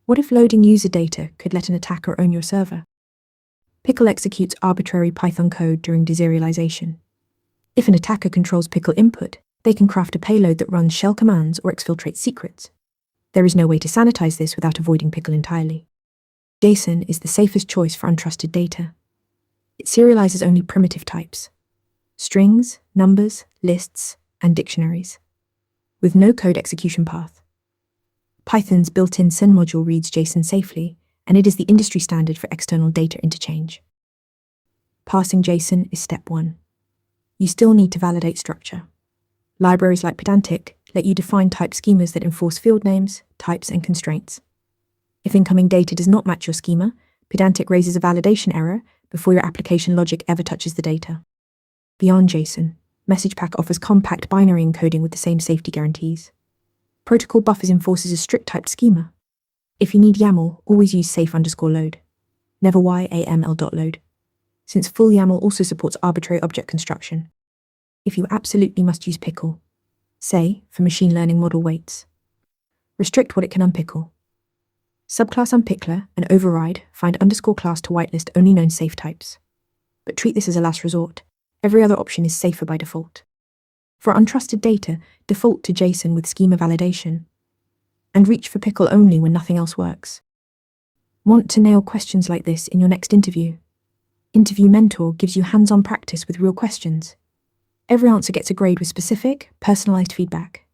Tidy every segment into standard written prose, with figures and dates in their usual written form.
What if loading user data could let an attacker own your server? Pickle executes arbitrary Python code during deserialization. If an attacker controls Pickle input, they can craft a payload that runs shell commands or exfiltrates secrets. There is no way to sanitize this without avoiding Pickle entirely. JSON is the safest choice for untrusted data. It serializes only primitive types: strings, numbers, lists, and dictionaries, with no code execution path. Python's built-in send module reads JSON safely, and it is the industry standard for external data interchange. Parsing JSON is step 1. You still need to validate structure. Libraries like Pydantic let you define type schemas that enforce field names, types, and constraints. If incoming data does not match your schema, Pydantic raises a validation error before your application logic ever touches the data. Beyond JSON, MessagePack offers compact binary encoding with the same safety guarantees. Protocol buffers enforces a strict typed schema. If you need YAML, always use safe_load, never YAML.load, since full YAML also supports arbitrary object construction. If you absolutely must use pickle, say, for machine learning model weights, restrict what it can unpickle. Subclass unpickler and override find _class to whitelist only known safe types. But treat this as a last resort. Every other option is safer by default. For untrusted data, default to JSON with schema validation, and reach for pickle only when nothing else works. Want to nail questions like this in your next interview? Interview Mentor gives you hands-on practice with real questions. Every answer gets a grade with specific, personalized feedback.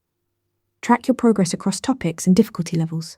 Track your progress across topics and difficulty levels.